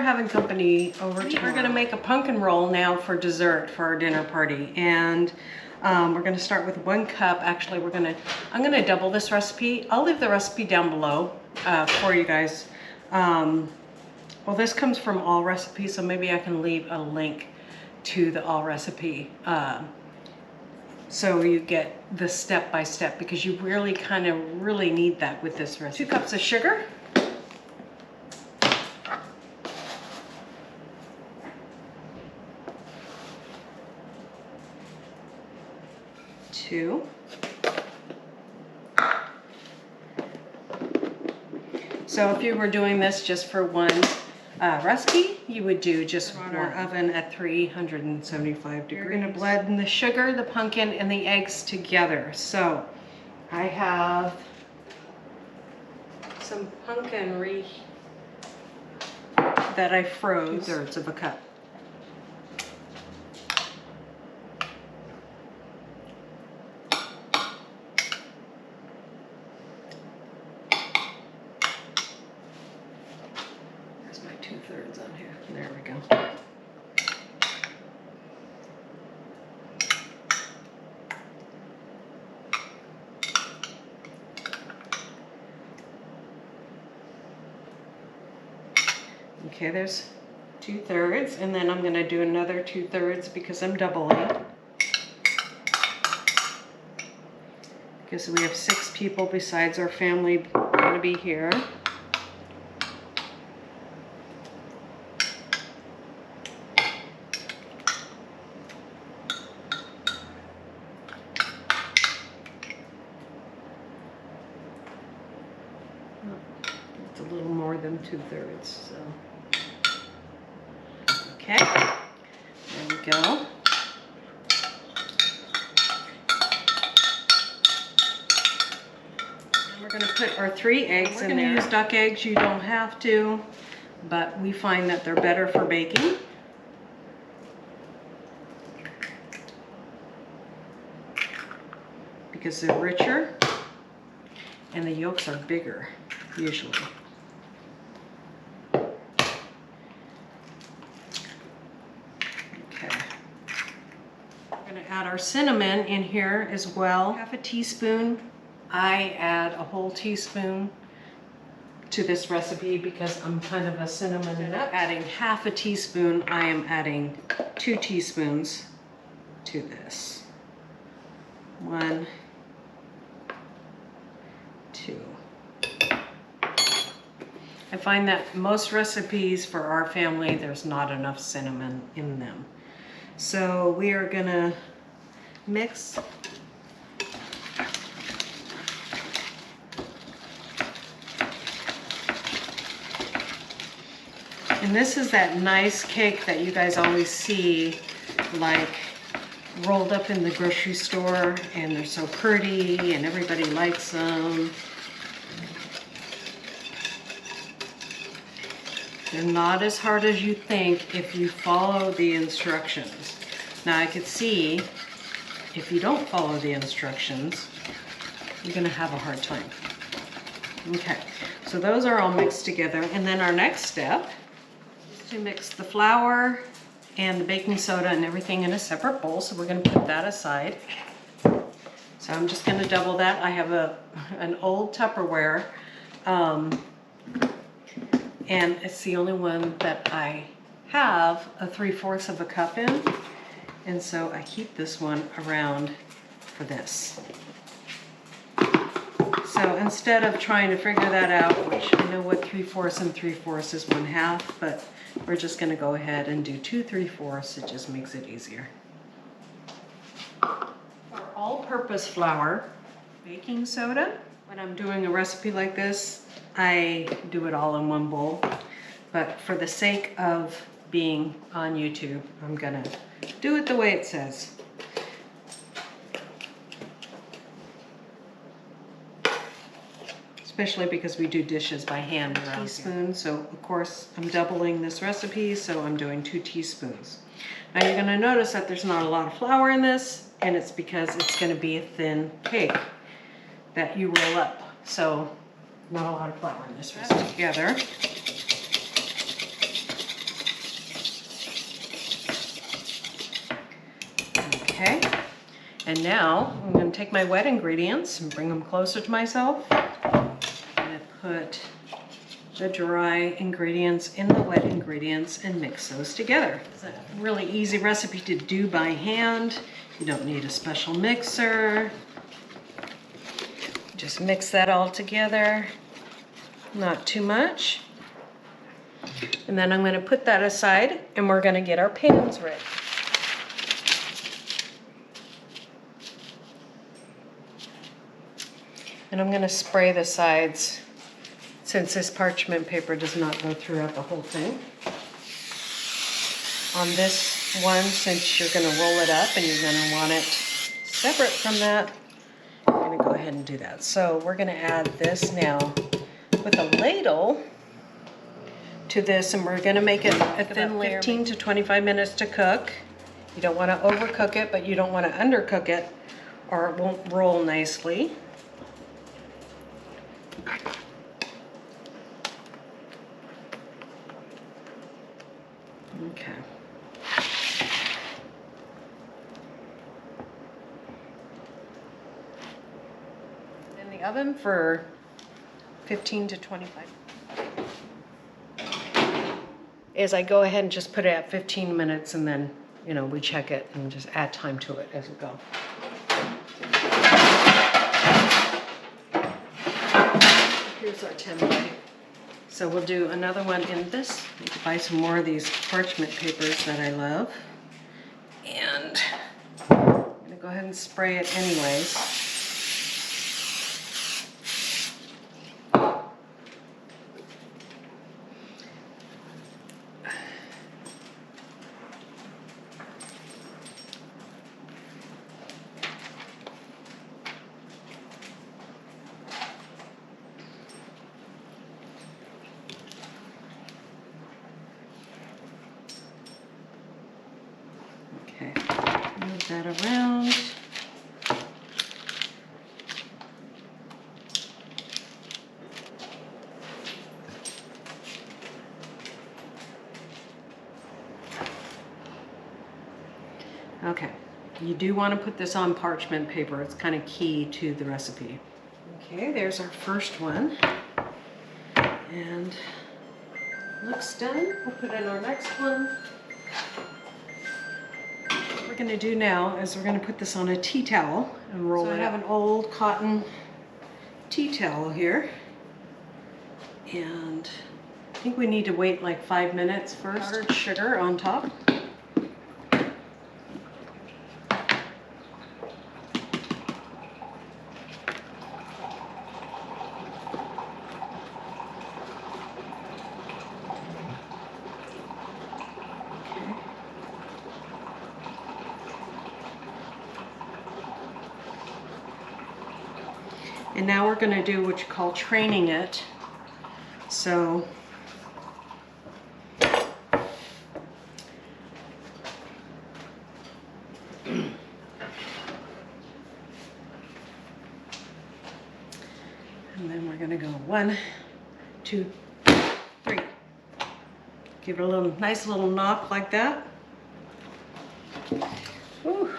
having company over tomorrow. We're gonna make a pumpkin roll now for dessert for our dinner party. And we're gonna start with 1 cup. Actually, I'm gonna double this recipe. I'll leave the recipe down below for you guys. Well, this comes from All Recipes, so maybe I can leave a link to the All Recipe. So you get the step-by-step, because you really really need that with this recipe. 2 cups of sugar. 2. So if you were doing this just for one recipe, you would do just on our oven at 375 degrees. You're gonna blend the sugar, the pumpkin, and the eggs together. So I have some pumpkin that I froze, 2/3 of a cup. There's my 2/3 on here. There we go. Okay, there's 2/3, and then I'm gonna do another 2/3 because I'm doubling. Because we have 6 people besides our family gonna be here. It's a little more than 2/3, so. Okay, there we go. And we're going to put our 3 eggs in there. We're going to use duck eggs. You don't have to, but we find that they're better for baking. Because they're richer and the yolks are bigger, usually. Add our cinnamon in here as well. 1/2 teaspoon. I add a whole teaspoon to this recipe because I'm kind of a cinnamon nut. Adding 1/2 teaspoon, I am adding 2 teaspoons to this. 1, 2. I find that most recipes for our family, there's not enough cinnamon in them. So we are gonna mix. And this is that nice cake that you guys always see, like rolled up in the grocery store, and they're so pretty and everybody likes them. They're not as hard as you think if you follow the instructions. Now I could see if you don't follow the instructions, you're gonna have a hard time. Okay, so those are all mixed together. And then our next step is to mix the flour and the baking soda and everything in a separate bowl. So we're gonna put that aside. So I'm just gonna double that. I have an old Tupperware, and it's the only one that I have a 3/4 of a cup in. And so I keep this one around for this. So instead of trying to figure that out, which I know what 3/4 and 3/4 is 1/2, but we're just gonna go ahead and do 2 3/4. It just makes it easier. For all-purpose flour, baking soda, when I'm doing a recipe like this, I do it all in one bowl. But for the sake of being on YouTube, I'm gonna do it the way it says. Especially because we do dishes by hand around teaspoon. So of course I'm doubling this recipe, so I'm doing 2 teaspoons. Now you're gonna notice that there's not a lot of flour in this, and it's because it's gonna be a thin cake that you roll up. So not a lot of flour in this recipe. Together. And now I'm going to take my wet ingredients and bring them closer to myself. I'm going to put the dry ingredients in the wet ingredients and mix those together. It's a really easy recipe to do by hand. You don't need a special mixer. Just mix that all together, not too much. And then I'm going to put that aside and we're going to get our pans ready. And I'm going to spray the sides since this parchment paper does not go throughout the whole thing. On this one, since you're going to roll it up and you're going to want it separate from that, I'm going to go ahead and do that. So we're going to add this now with a ladle to this, and we're going to make it a thin layer. 15 to 25 minutes to cook. You don't want to overcook it, but you don't want to undercook it or it won't roll nicely. Okay. In the oven for 15 to 25. As I go ahead and just put it at 15 minutes and then, you know, we check it and just add time to it as we go. Here's our template. So we'll do another one in this. I need to buy some more of these parchment papers that I love. And I'm gonna go ahead and spray it anyways. Okay, move that around. Okay, you do want to put this on parchment paper. It's kind of key to the recipe. Okay, there's our first one. And looks done. We'll put in our next one. What we're going to do now is we're going to put this on a tea towel and roll it. I have an old cotton tea towel here. And I think we need to wait like 5 minutes first. Powdered sugar on top. And now we're going to do what you call training it. So and then we're going to go 1, 2, 3. Give it a little nice little knock like that. Whew.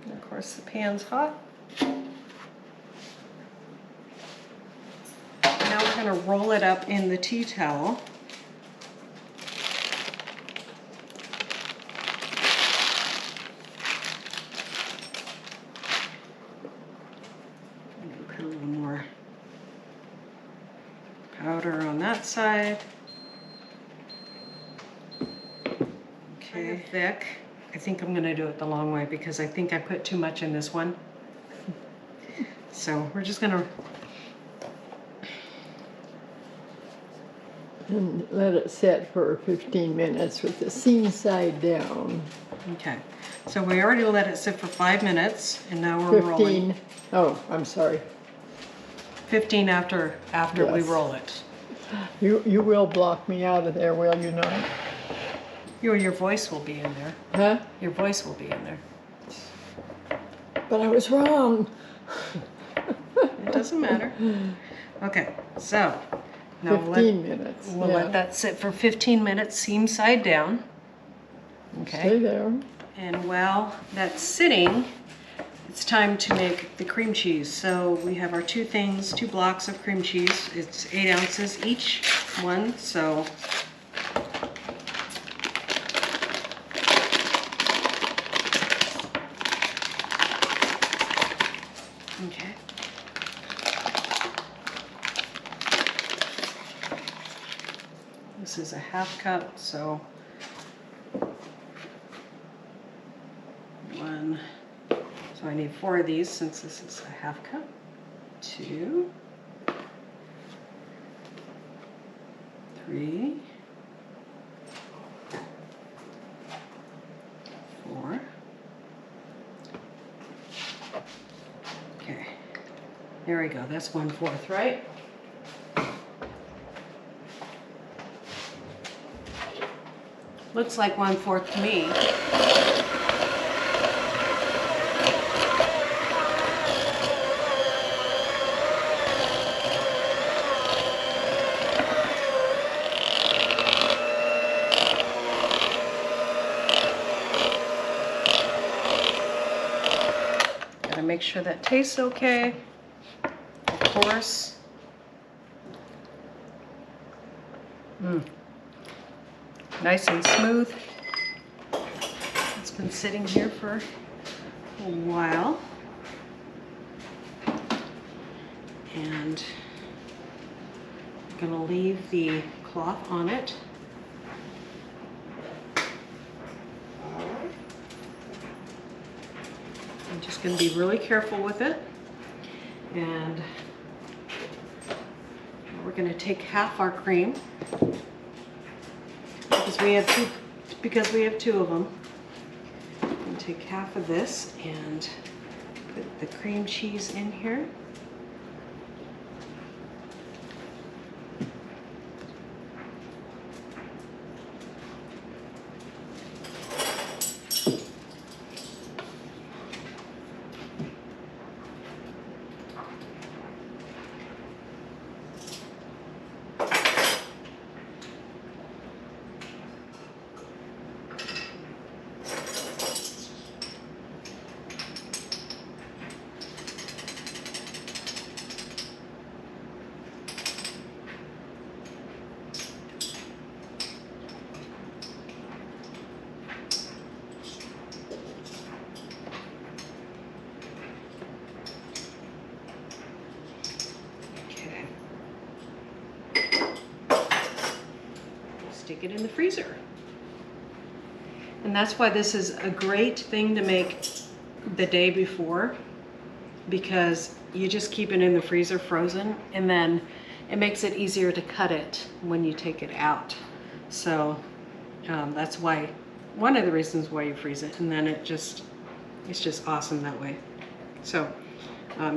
And of course the pan's hot. Now we're going to roll it up in the tea towel. I'm going to put a little more powder on that side. Okay, thick. I think I'm going to do it the long way because I think I put too much in this one. So we're just going to and let it set for 15 minutes with the seam side down. Okay, so we already let it sit for 5 minutes, and now we're rolling. 15. Oh, I'm sorry. 15 after we Yes. roll it. You will block me out of there, will you not? Your voice will be in there. Huh? Your voice will be in there. But I was wrong. It doesn't matter. Okay, so now 15 minutes. We'll let that sit for 15 minutes, seam side down. Okay. Stay there. And while that's sitting, it's time to make the cream cheese. So we have our two blocks of cream cheese. It's 8 ounces each one, so okay. This is a 1/2 cup, so 1. So I need 4 of these since this is a 1/2 cup. 2, 3, 4. Okay, there we go. That's 1/4, right? Looks like 1/4 to me. Gotta make sure that tastes okay, of course. Nice and smooth. It's been sitting here for a while. And I'm gonna leave the cloth on it. I'm just gonna be really careful with it. And we're gonna take half our cream. Because we have two of them. I'm going to take half of this and put the cream cheese in here. Stick it in the freezer. And that's why this is a great thing to make the day before, because you just keep it in the freezer frozen, and then it makes it easier to cut it when you take it out. So that's why, one of the reasons why you freeze it, and then it's just awesome that way. So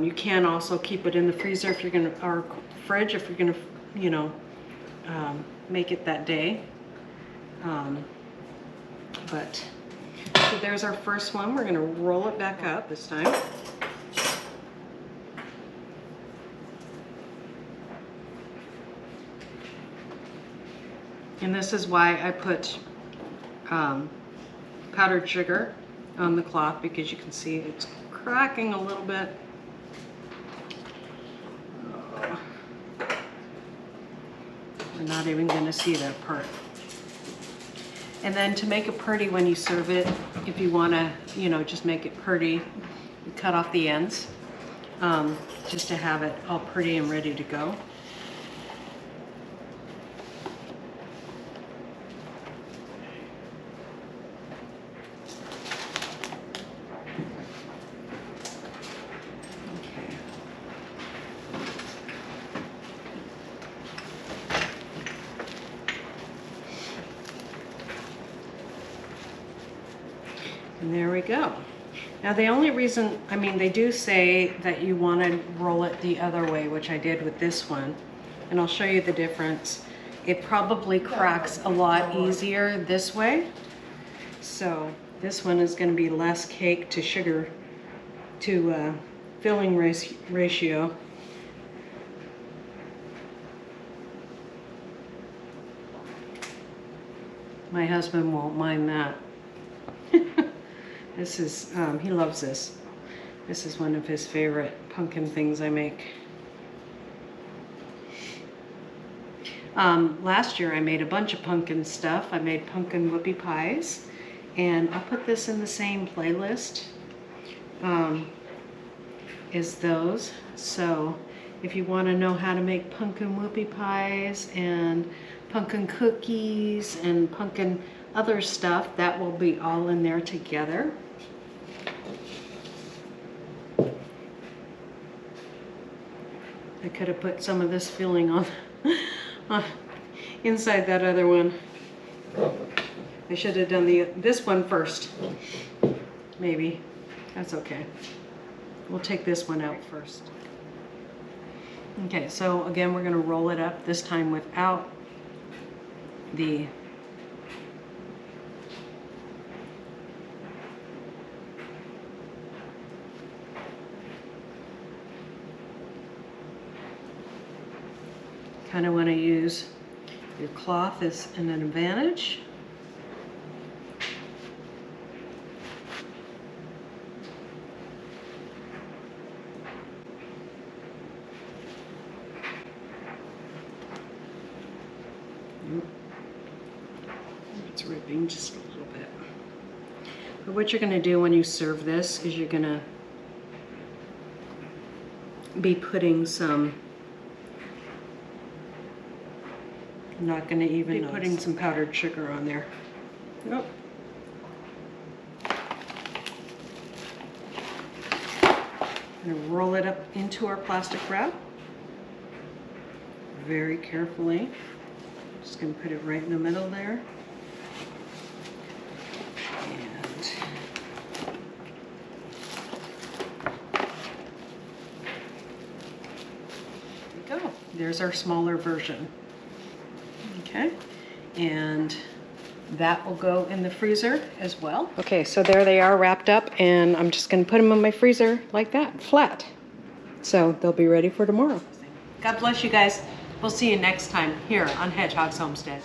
you can also keep it in the freezer if you're gonna, or fridge if you're gonna, you know, make it that day. So there's our first one. We're gonna roll it back up this time. And this is why I put powdered sugar on the cloth, because you can see it's cracking a little bit. We're not even going to see that part. And then to make it pretty when you serve it, if you want to, you know, just make it pretty, you cut off the ends, just to have it all pretty and ready to go. And there we go. Now the only reason, I mean, they do say that you want to roll it the other way, which I did with this one, and I'll show you the difference. It probably cracks a lot easier this way. So this one is going to be less cake to sugar to filling ratio. My husband won't mind that. This is, he loves this. This is one of his favorite pumpkin things I make. Last year I made a bunch of pumpkin stuff. I made pumpkin whoopie pies, and I'll put this in the same playlist as those. So if you want to know how to make pumpkin whoopie pies and pumpkin cookies and pumpkin other stuff, that will be all in there together. I could have put some of this filling on inside that other one. I should have done this one first. Maybe. That's okay. We'll take this one out first. Okay, so again, we're going to roll it up, this time without the kind of want to use your cloth as an advantage. It's ripping just a little bit. But what you're going to do when you serve this is you're going to be putting some, I'm not going to even be putting some powdered sugar on there. Nope. I'm going to roll it up into our plastic wrap very carefully. Just going to put it right in the middle there. And there we go. There's our smaller version. Okay, and that will go in the freezer as well. Okay, so there they are wrapped up, and I'm just going to put them in my freezer like that, flat. So they'll be ready for tomorrow. God bless you guys. We'll see you next time here on Hedgehog's Homestead.